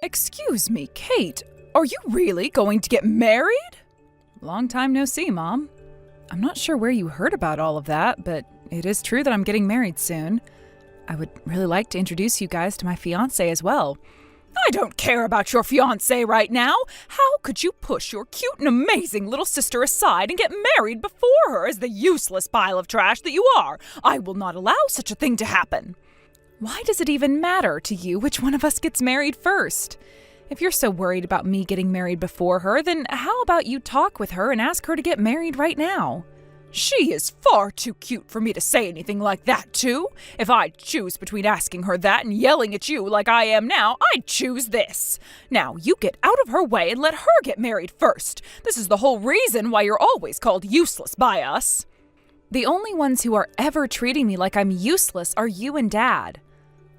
Excuse me, Kate, are you really going to get married? Long time no see, Mom. I'm not sure where you heard about all of that, but it is true that I'm getting married soon. I would really like to introduce you guys to my fiancé as well. I don't care about your fiancé right now. How could you push your cute and amazing little sister aside and get married before her as the useless pile of trash that you are? I will not allow such a thing to happen. Why does it even matter to you which one of us gets married first? If you're so worried about me getting married before her, then how about you talk with her and ask her to get married right now? She is far too cute for me to say anything like that to. If I'd choose between asking her that and yelling at you like I am now, I'd choose this. Now, you get out of her way and let her get married first. This is the whole reason why you're always called useless by us. The only ones who are ever treating me like I'm useless are you and Dad.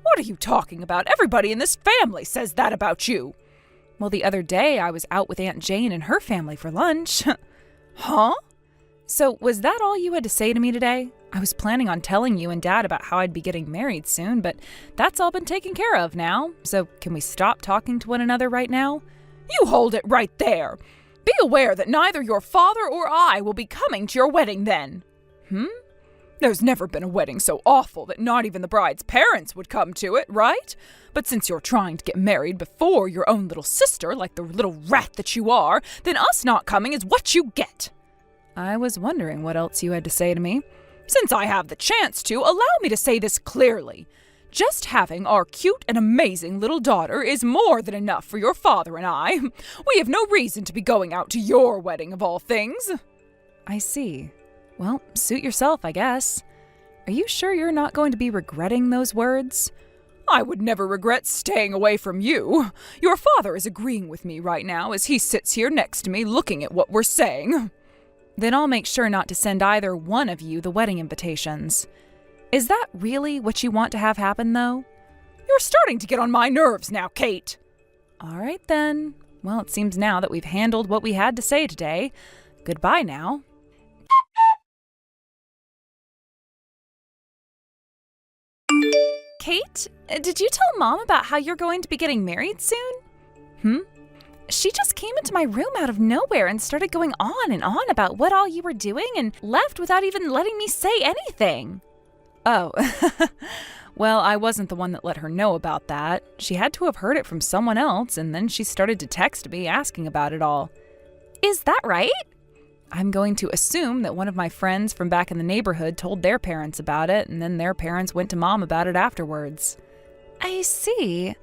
What are you talking about? Everybody in this family says that about you. Well, the other day I was out with Aunt Jane and her family for lunch. Huh? So was that all you had to say to me today? I was planning on telling you and Dad about how I'd be getting married soon, but that's all been taken care of now. So can we stop talking to one another right now? You hold it right there. Be aware that neither your father or I will be coming to your wedding then. There's never been a wedding so awful that not even the bride's parents would come to it, right? But since you're trying to get married before your own little sister, like the little rat that you are, then us not coming is what you get. I was wondering what else you had to say to me. Since I have the chance to, allow me to say this clearly. Just having our cute and amazing little daughter is more than enough for your father and I. We have no reason to be going out to your wedding of all things. I see. Well, suit yourself, I guess. Are you sure you're not going to be regretting those words? I would never regret staying away from you. Your father is agreeing with me right now as he sits here next to me looking at what we're saying. Then I'll make sure not to send either one of you the wedding invitations. Is that really what you want to have happen, though? You're starting to get on my nerves now, Kate. All right, then. Well, it seems now that we've handled what we had to say today. Goodbye now. Kate, did you tell Mom about how you're going to be getting married soon? She just came into my room out of nowhere and started going on and on about what all you were doing and left without even letting me say anything. Oh, well, I wasn't the one that let her know about that. She had to have heard it from someone else, and then she started to text me asking about it all. Is that right? I'm going to assume that one of my friends from back in the neighborhood told their parents about it, and then their parents went to Mom about it afterwards. I see.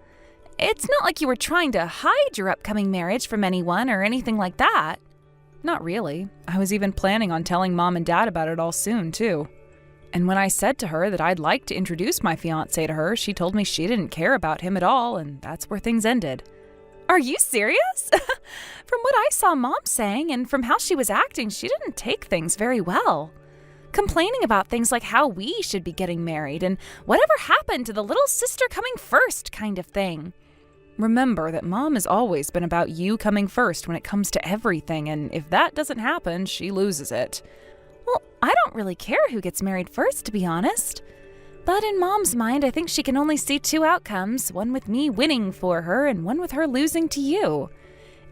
It's not like you were trying to hide your upcoming marriage from anyone or anything like that. Not really. I was even planning on telling Mom and Dad about it all soon, too. And when I said to her that I'd like to introduce my fiancé to her, she told me she didn't care about him at all, and that's where things ended. Are you serious? From what I saw Mom saying and from how she was acting, she didn't take things very well. Complaining about things like how we should be getting married and whatever happened to the little sister coming first kind of thing. Remember that Mom has always been about you coming first when it comes to everything, and if that doesn't happen, she loses it. Well, I don't really care who gets married first, to be honest. But in Mom's mind, I think she can only see two outcomes, one with me winning for her and one with her losing to you.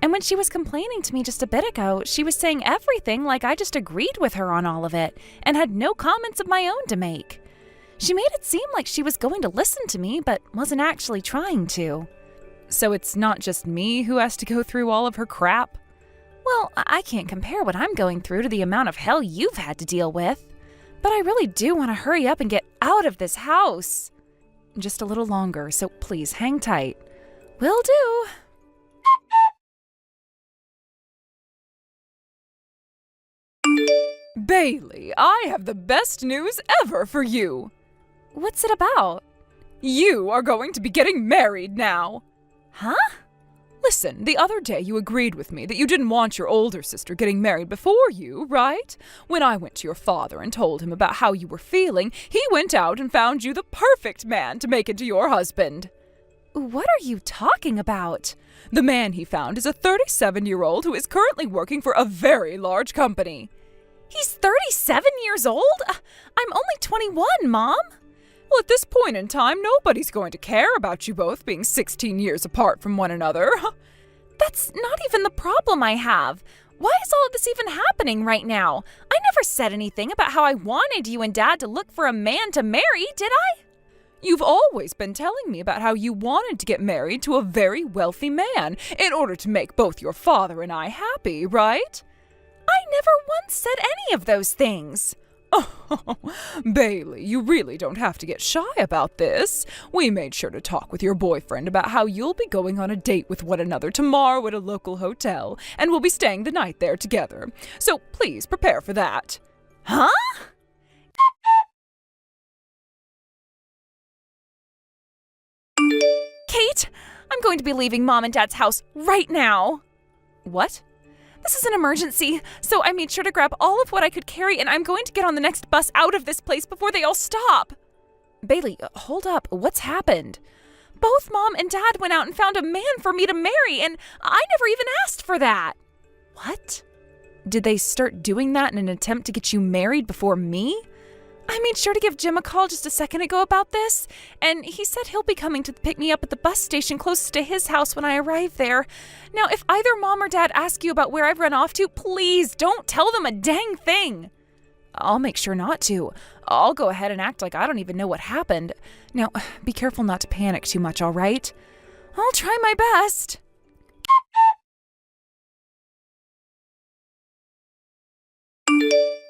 And when she was complaining to me just a bit ago, she was saying everything like I just agreed with her on all of it and had no comments of my own to make. She made it seem like she was going to listen to me, but wasn't actually trying to. So it's not just me who has to go through all of her crap? Well, I can't compare what I'm going through to the amount of hell you've had to deal with. But I really do want to hurry up and get out of this house. Just a little longer, so please hang tight. Will do. Bailey, I have the best news ever for you. What's it about? You are going to be getting married now. Huh? Listen, the other day you agreed with me that you didn't want your older sister getting married before you, right? When I went to your father and told him about how you were feeling, he went out and found you the perfect man to make into your husband. What are you talking about? The man he found is a 37-year-old who is currently working for a very large company. He's 37 years old? I'm only 21, Mom. Well, at this point in time, nobody's going to care about you both being 16 years apart from one another. That's not even the problem I have. Why is all of this even happening right now? I never said anything about how I wanted you and Dad to look for a man to marry, did I? You've always been telling me about how you wanted to get married to a very wealthy man in order to make both your father and I happy, right? I never once said any of those things. Oh, Bailey, you really don't have to get shy about this. We made sure to talk with your boyfriend about how you'll be going on a date with one another tomorrow at a local hotel, and we'll be staying the night there together. So please prepare for that. Huh? Kate, I'm going to be leaving Mom and Dad's house right now. What? This is an emergency, so I made sure to grab all of what I could carry, and I'm going to get on the next bus out of this place before they all stop. Bailey, hold up. What's happened? Both Mom and Dad went out and found a man for me to marry, and I never even asked for that. What? Did they start doing that in an attempt to get you married before me? I made sure to give Jim a call just a second ago about this, and he said he'll be coming to pick me up at the bus station closest to his house when I arrive there. Now, if either Mom or Dad ask you about where I've run off to, please don't tell them a dang thing. I'll make sure not to. I'll go ahead and act like I don't even know what happened. Now, be careful not to panic too much, all right? I'll try my best.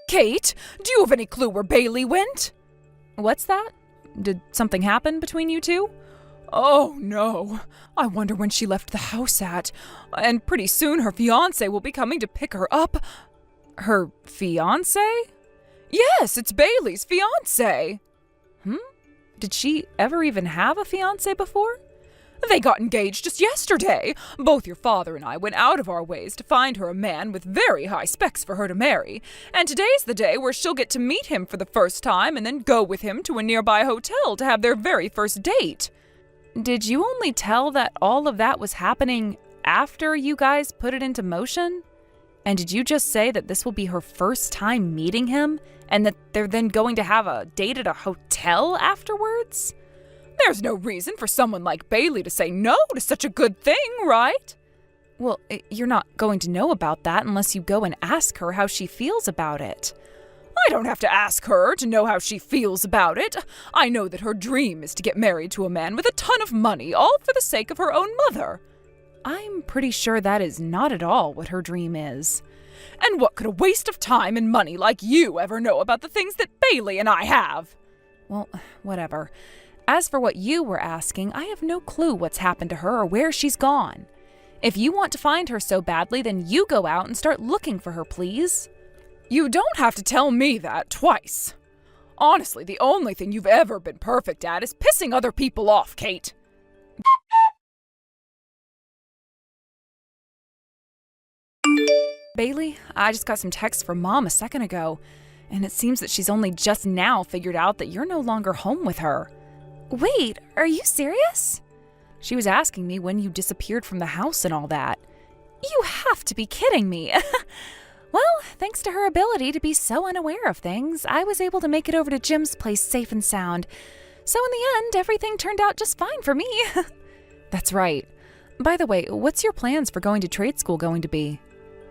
Kate, do you have any clue where Bailey went? What's that? Did something happen between you two? Oh, no. I wonder when she left the house at. And pretty soon her fiancé will be coming to pick her up. Her fiancé? Yes, it's Bailey's fiancé. Did she ever even have a fiancé before? They got engaged just yesterday. Both your father and I went out of our ways to find her a man with very high specs for her to marry. And today's the day where she'll get to meet him for the first time and then go with him to a nearby hotel to have their very first date. Did you only tell that all of that was happening after you guys put it into motion? And did you just say that this will be her first time meeting him and that they're then going to have a date at a hotel afterwards? There's no reason for someone like Bailey to say no to such a good thing, right? Well, you're not going to know about that unless you go and ask her how she feels about it. I don't have to ask her to know how she feels about it. I know that her dream is to get married to a man with a ton of money, all for the sake of her own mother. I'm pretty sure that is not at all what her dream is. And what could a waste of time and money like you ever know about the things that Bailey and I have? Well, whatever. As for what you were asking, I have no clue what's happened to her or where she's gone. If you want to find her so badly, then you go out and start looking for her, please. You don't have to tell me that twice. Honestly, the only thing you've ever been perfect at is pissing other people off, Kate. Bailey, I just got some texts from Mom a second ago, and it seems that she's only just now figured out that you're no longer home with her. Wait, are you serious? She was asking me when you disappeared from the house and all that. You have to be kidding me. Well, thanks to her ability to be so unaware of things, I was able to make it over to Jim's place safe and sound. So in the end, everything turned out just fine for me. That's right. By the way, what's your plans for going to trade school going to be?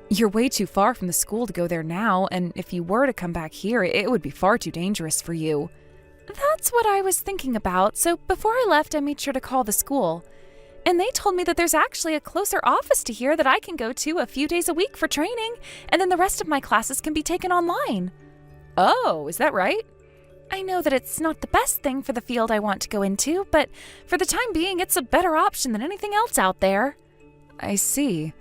You're way too far from the school to go there now, and if you were to come back here, it would be far too dangerous for you. That's what I was thinking about, so before I left, I made sure to call the school. And they told me that there's actually a closer office to here that I can go to a few days a week for training, and then the rest of my classes can be taken online. Oh, is that right? I know that it's not the best thing for the field I want to go into, but for the time being, it's a better option than anything else out there. I see.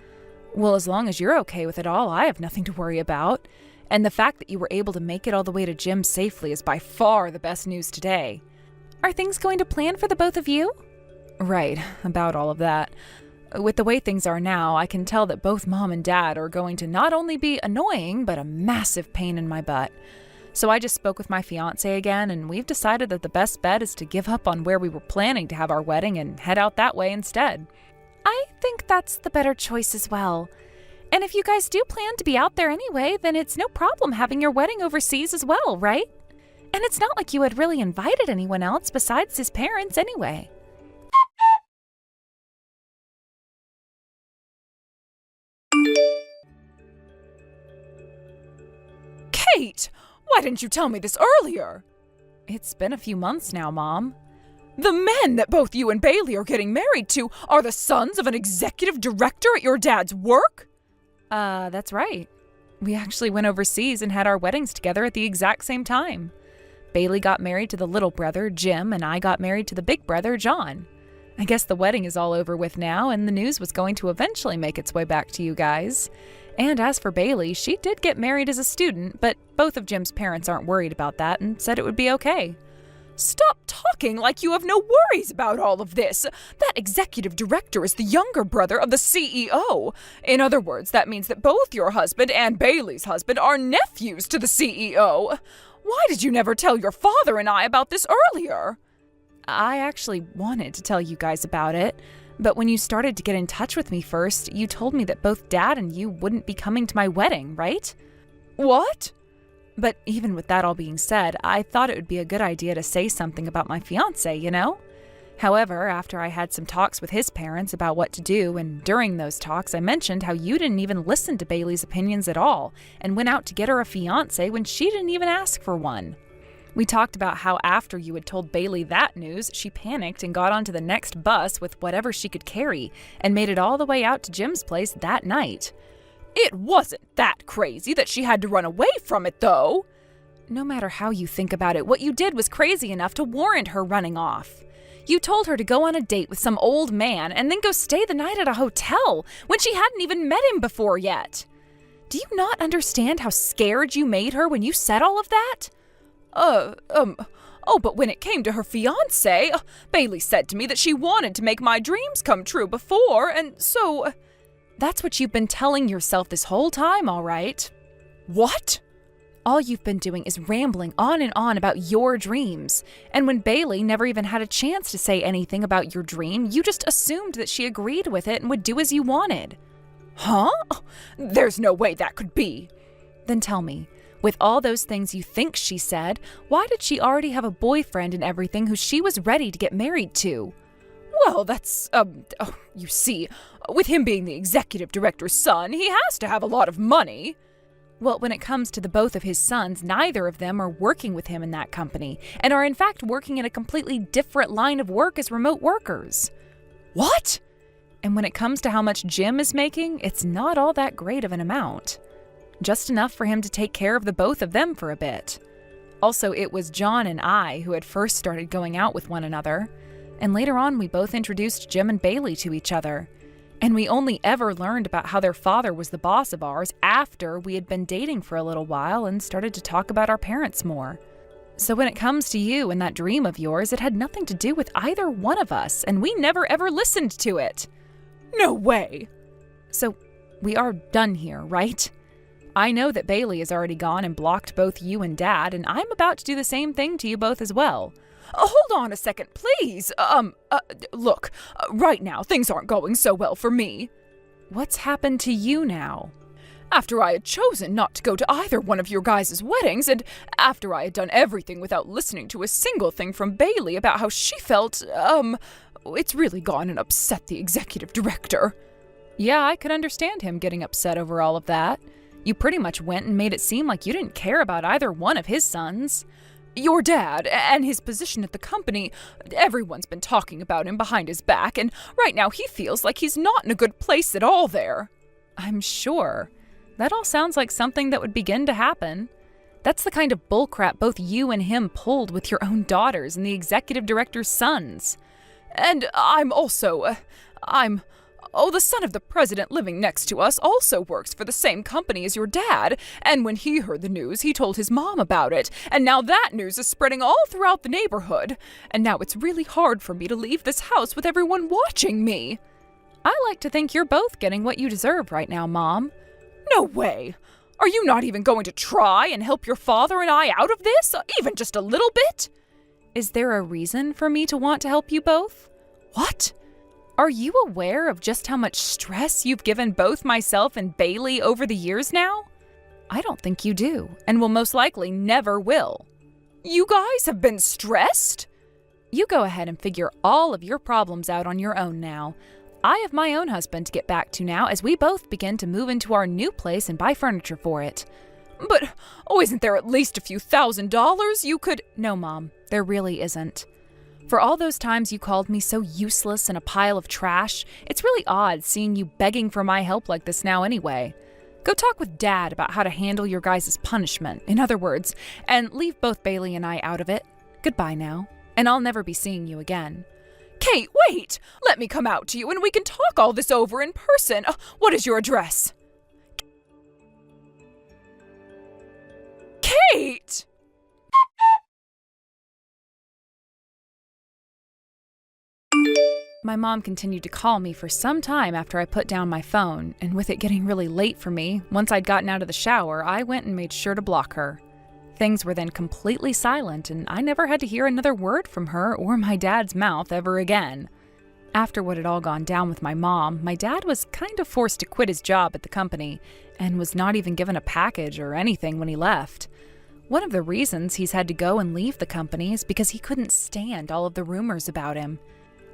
Well, as long as you're okay with it all, I have nothing to worry about. And the fact that you were able to make it all the way to Jim safely is by far the best news today. Are things going to plan for the both of you? Right, about all of that. With the way things are now, I can tell that both Mom and Dad are going to not only be annoying, but a massive pain in my butt. So I just spoke with my fiancé again, and we've decided that the best bet is to give up on where we were planning to have our wedding and head out that way instead. I think that's the better choice as well. And if you guys do plan to be out there anyway, then it's no problem having your wedding overseas as well, right? And it's not like you had really invited anyone else besides his parents anyway. Kate, why didn't you tell me this earlier? It's been a few months now, Mom. The men that both you and Bailey are getting married to are the sons of an executive director at your dad's work? That's right. We actually went overseas and had our weddings together at the exact same time. Bailey got married to the little brother, Jim, and I got married to the big brother, John. I guess the wedding is all over with now, and the news was going to eventually make its way back to you guys. And as for Bailey, she did get married as a student, but both of Jim's parents aren't worried about that and said it would be okay. Stop talking like you have no worries about all of this. That executive director is the younger brother of the CEO. In other words, that means that both your husband and Bailey's husband are nephews to the CEO. Why did you never tell your father and I about this earlier? I actually wanted to tell you guys about it, but when you started to get in touch with me first, you told me that both Dad and you wouldn't be coming to my wedding, right? What? But even with that all being said, I thought it would be a good idea to say something about my fiancé, you know? However, after I had some talks with his parents about what to do, and during those talks I mentioned how you didn't even listen to Bailey's opinions at all, and went out to get her a fiancé when she didn't even ask for one. We talked about how after you had told Bailey that news, she panicked and got onto the next bus with whatever she could carry, and made it all the way out to Jim's place that night. It wasn't that crazy that she had to run away from it, though. No matter how you think about it, what you did was crazy enough to warrant her running off. You told her to go on a date with some old man and then go stay the night at a hotel when she hadn't even met him before yet. Do you not understand how scared you made her when you said all of that? But when it came to her fiancé, Bailey said to me that she wanted to make my dreams come true before, and so... That's what you've been telling yourself this whole time, all right? What? All you've been doing is rambling on and on about your dreams. And when Bailey never even had a chance to say anything about your dream, you just assumed that she agreed with it and would do as you wanted. Huh? There's no way that could be. Then tell me, with all those things you think she said, why did she already have a boyfriend and everything who she was ready to get married to? Well, that's, you see, with him being the executive director's son, he has to have a lot of money. Well, when it comes to the both of his sons, neither of them are working with him in that company, and are in fact working in a completely different line of work as remote workers. What? And when it comes to how much Jim is making, it's not all that great of an amount. Just enough for him to take care of the both of them for a bit. Also, it was John and I who had first started going out with one another. And later on, we both introduced Jim and Bailey to each other. And we only ever learned about how their father was the boss of ours after we had been dating for a little while and started to talk about our parents more. So when it comes to you and that dream of yours, it had nothing to do with either one of us, and we never ever listened to it. No way. So we are done here, right? I know that Bailey has already gone and blocked both you and Dad, and I'm about to do the same thing to you both as well. Hold on a second, please. Look, right now things aren't going so well for me. What's happened to you now? After I had chosen not to go to either one of your guys' weddings, and after I had done everything without listening to a single thing from Bailey about how she felt, it's really gone and upset the executive director. Yeah, I could understand him getting upset over all of that. You pretty much went and made it seem like you didn't care about either one of his sons. Your dad and his position at the company, everyone's been talking about him behind his back, and right now he feels like he's not in a good place at all there. I'm sure. That all sounds like something that would begin to happen. That's the kind of bullcrap both you and him pulled with your own daughters and the executive director's sons. And the son of the president living next to us also works for the same company as your dad, and when he heard the news, he told his mom about it, and now that news is spreading all throughout the neighborhood, and now it's really hard for me to leave this house with everyone watching me. I like to think you're both getting what you deserve right now, Mom. No way! Are you not even going to try and help your father and I out of this, even just a little bit? Is there a reason for me to want to help you both? What? Are you aware of just how much stress you've given both myself and Bailey over the years now? I don't think you do, and will most likely never will. You guys have been stressed? You go ahead and figure all of your problems out on your own now. I have my own husband to get back to now as we both begin to move into our new place and buy furniture for it. But, isn't there at least a few $1,000s you could— No, Mom, there really isn't. For all those times you called me so useless and a pile of trash, it's really odd seeing you begging for my help like this now anyway. Go talk with Dad about how to handle your guys' punishment, in other words, and leave both Bailey and I out of it. Goodbye now, and I'll never be seeing you again. Kate, wait! Let me come out to you and we can talk all this over in person. What is your address? Kate! My mom continued to call me for some time after I put down my phone, and with it getting really late for me, once I'd gotten out of the shower, I went and made sure to block her. Things were then completely silent, and I never had to hear another word from her or my dad's mouth ever again. After what had all gone down with my mom, my dad was kind of forced to quit his job at the company, and was not even given a package or anything when he left. One of the reasons he's had to go and leave the company is because he couldn't stand all of the rumors about him.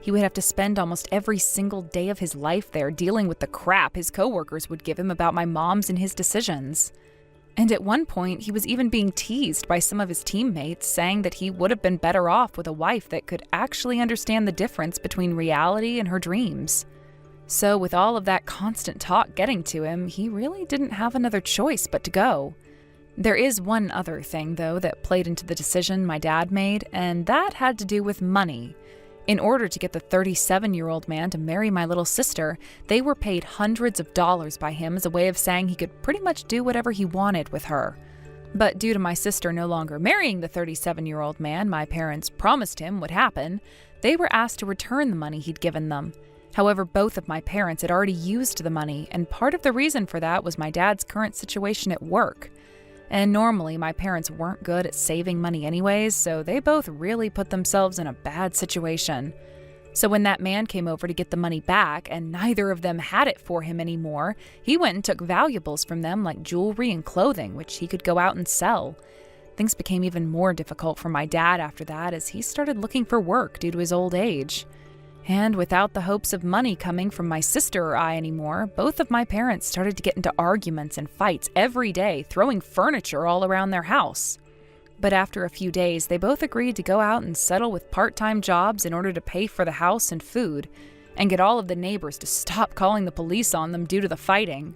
He would have to spend almost every single day of his life there dealing with the crap his coworkers would give him about my mom's and his decisions. And at one point, he was even being teased by some of his teammates, saying that he would have been better off with a wife that could actually understand the difference between reality and her dreams. So with all of that constant talk getting to him, he really didn't have another choice but to go. There is one other thing, though, that played into the decision my dad made, and that had to do with money. In order to get the 37-year-old man to marry my little sister, they were paid hundreds of dollars by him as a way of saying he could pretty much do whatever he wanted with her. But due to my sister no longer marrying the 37-year-old man my parents promised him would happen, they were asked to return the money he'd given them. However, both of my parents had already used the money, and part of the reason for that was my dad's current situation at work. And normally, my parents weren't good at saving money anyways, so they both really put themselves in a bad situation. So when that man came over to get the money back, and neither of them had it for him anymore, he went and took valuables from them like jewelry and clothing, which he could go out and sell. Things became even more difficult for my dad after that, as he started looking for work due to his old age. And without the hopes of money coming from my sister or I anymore, both of my parents started to get into arguments and fights every day, throwing furniture all around their house. But after a few days, they both agreed to go out and settle with part-time jobs in order to pay for the house and food, and get all of the neighbors to stop calling the police on them due to the fighting.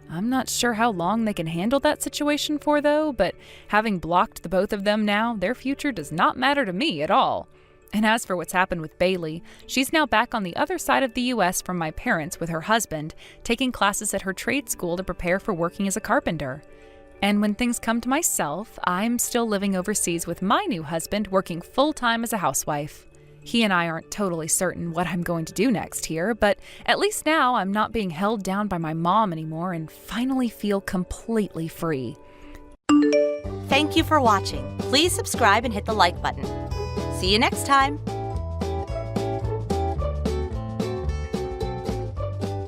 I'm not sure how long they can handle that situation for, though, but having blocked the both of them now, their future does not matter to me at all. And as for what's happened with Bailey, she's now back on the other side of the U.S. from my parents with her husband, taking classes at her trade school to prepare for working as a carpenter. And when things come to myself, I'm still living overseas with my new husband, working full-time as a housewife. He and I aren't totally certain what I'm going to do next here, but at least now I'm not being held down by my mom anymore and finally feel completely free. Thank you for watching. Please subscribe and hit the like button. See you next time.